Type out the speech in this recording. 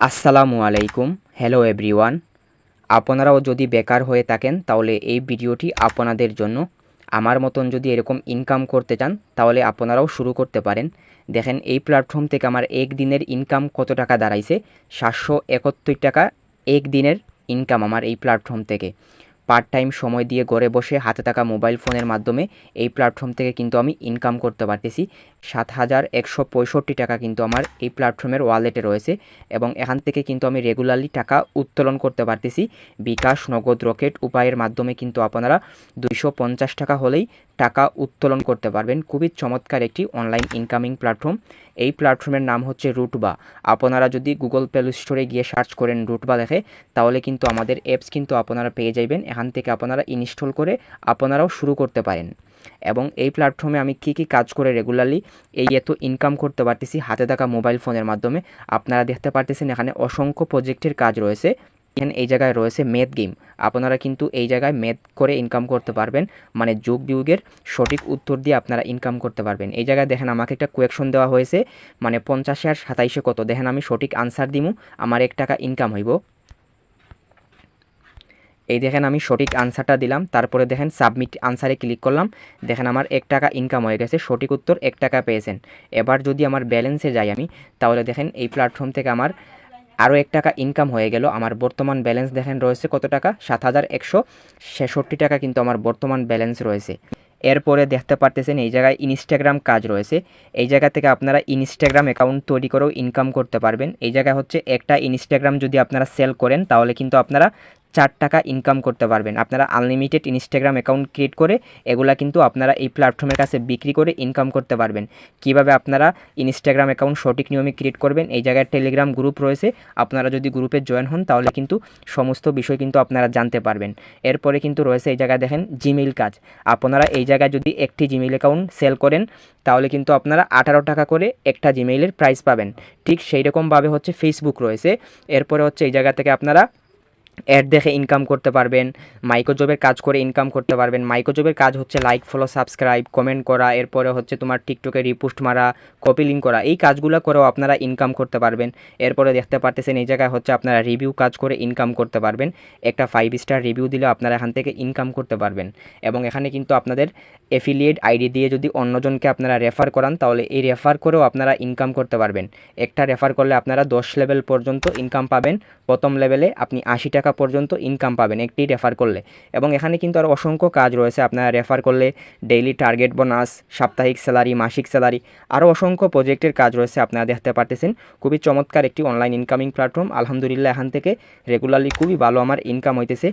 আসসালামু আলাইকুম। Hello everyone. আপনারাও যদি বেকার হয়ে থাকেন তাহলে এই ভিডিওটি আপনাদের জন্য। আমার মতন যদি এরকম ইনকাম করতে চান তাহলে আপনারাও শুরু করতে পারেন। দেখেন এই প্ল্যাটফর্ম থেকে আমার একদিনের ইনকাম কত টাকা দাঁড়াইছে। 771 টাকা একদিনের ইনকাম আমার এই প্ল্যাটফর্ম থেকে। পার্ট টাইম সময় দিয়ে ঘরে বসে হাতে থাকা মোবাইল ফোনের মাধ্যমে এই প্ল্যাটফর্ম থেকে কিন্তু আমি ইনকাম করতে পারতেছি। 7,165 টাকা কিন্তু আমার এই প্ল্যাটফর্মের ওয়ালেটে রয়েছে এবং এখান থেকে কিন্তু আমি রেগুলারলি টাকা উত্তোলন করতে পারতেছি। বিকাশ, নগদ, রকেট উপায়ের মাধ্যমে কিন্তু আপনারা 250 টাকা হলেই টাকা উত্তোলন করতে পারবেন। খুবই চমৎকার একটি অনলাইন ইনকামিং প্ল্যাটফর্ম। এই প্ল্যাটফর্মের নাম হচ্ছে রুটবা। আপনারা যদি গুগল প্লে স্টোরে গিয়ে সার্চ করেন রুটবা দেখে, তাহলে কিন্তু আমাদের অ্যাপস কিন্তু আপনারা পেয়ে যাবেন। এখান থেকে আপনারা ইনস্টল করে আপনারাও শুরু করতে পারেন। এবং এই প্ল্যাটফর্মে আমি কী কাজ করে রেগুলারলি এত ইনকাম করতে পারতেছি হাতে থাকা মোবাইল ফোনের মাধ্যমে আপনারা দেখতে পারতেছেন। এখানে অসংখ্য প্রজেক্টের কাজ রয়েছে। এখানে এই জায়গায় রয়েছে ম্যাথ গেম। আপনারা কিন্তু এই জায়গায় ম্যাথ করে ইনকাম করতে পারবেন, মানে যোগ বিয়োগের সঠিক উত্তর দিয়ে আপনারা ইনকাম করতে পারবেন। এই জায়গায় দেখেন আমাকে একটা কোয়েকশন দেওয়া হয়েছে, মানে 50 আর 27 কত। দেখেন আমি সঠিক আনসার দিমু, আমার 1 টাকা ইনকাম হইব। এই দেখেন আমি সঠিক আনসারটা দিলাম, তারপরে দেখেন সাবমিট আনসারে ক্লিক করলাম। দেখেন আমার 1 টাকা ইনকাম হয়ে গেছে, সঠিক উত্তর 1 টাকা পেয়েছেন। এবার যদি আমার ব্যালেন্সে যাই আমি, তাহলে দেখেন এই প্ল্যাটফর্ম থেকে আমার আরও 1 টাকা ইনকাম হয়ে গেল। আমার বর্তমান ব্যালেন্স দেখেন রয়েছে কত টাকা, 7,166 টাকা কিন্তু আমার বর্তমান ব্যালেন্স রয়েছে। এরপরে দেখতে পারতেছেন এই জায়গায় ইনস্টাগ্রাম কাজ রয়েছে। এই জায়গা থেকে আপনারা ইনস্টাগ্রাম অ্যাকাউন্ট তৈরি করেও ইনকাম করতে পারবেন। এই জায়গায় হচ্ছে একটা ইনস্টাগ্রাম যদি আপনারা সেল করেন তাহলে কিন্তু আপনারা 4 টাকা ইনকাম করতে পারবেন। আপনারা আনলিমিটেড ইনস্টাগ্রাম অ্যাকাউন্ট ক্রিয়েট করে এগুলা কিন্তু আপনারা এই প্ল্যাটফর্মের কাছে বিক্রি করে ইনকাম করতে পারবেন। কিভাবে আপনারা ইনস্টাগ্রাম অ্যাকাউন্ট সঠিক নিয়মে ক্রিয়েট করবেন, এই জায়গায় টেলিগ্রাম গ্রুপ রয়েছে। আপনারা যদি গ্রুপে জয়েন হন তাহলে কিন্তু সমস্ত বিষয় কিন্তু আপনারা জানতে পারবেন। এরপরে কিন্তু রয়েছে এই জায়গায় দেখেন জিমেইল কাজ। আপনারা এই জায়গায় যদি একটি জিমেইল অ্যাকাউন্ট সেল করেন তাহলে কিন্তু আপনারা 18 টাকা করে একটা জিমেইলের প্রাইস পাবেন। ঠিক সেই রকমভাবে হচ্ছে ফেসবুক রয়েছে। এরপরে হচ্ছে এই জায়গা থেকে আপনারা অ্যাড দেখে ইনকাম করতে পারবেন। মাইক্রোজবের কাজ করে ইনকাম করতে পারবেন। মাইক্রোজবের কাজ হচ্ছে লাইক, ফলো, সাবস্ক্রাইব, কমেন্ট করা, এরপরে হচ্ছে তোমার টিকটকে রিপোস্ট মারা, কপি লিঙ্ক করা, এই কাজগুলো করেও আপনারা ইনকাম করতে পারবেন। এরপরে দেখতে পারতেছেন এই জায়গায় হচ্ছে আপনারা রিভিউ কাজ করে ইনকাম করতে পারবেন। একটা 5 স্টার রিভিউ দিলে আপনারা এখান থেকে ইনকাম করতে পারবেন। এবং এখানে কিন্তু আপনাদের অ্যাফিলিয়েট আইডি দিয়ে যদি অন্যজনকে আপনারা রেফার করান তাহলে এই রেফার করেও আপনারা ইনকাম করতে পারবেন। একটা রেফার করলে আপনারা 10 লেভেল পর্যন্ত ইনকাম পাবেন। প্রথম লেভেলে আপনি 80 টাকা পর্যন্ত ইনকাম পাবেন একটি রেফার করলে। এবং এখানে কিন্তু আরও অসংখ্য কাজ রয়েছে। আপনারা রেফার করলে ডেইলি টার্গেট বোনাস, সাপ্তাহিক স্যালারি, মাসিক স্যালারি, আরও অসংখ্য প্রজেক্টের কাজ রয়েছে। আপনারা দেখতে পারতেছেন খুবই চমৎকার একটি অনলাইন ইনকামিং প্ল্যাটফর্ম। আলহামদুলিল্লাহ এখান থেকে রেগুলারলি খুবই ভালো আমার ইনকাম হইতেছে।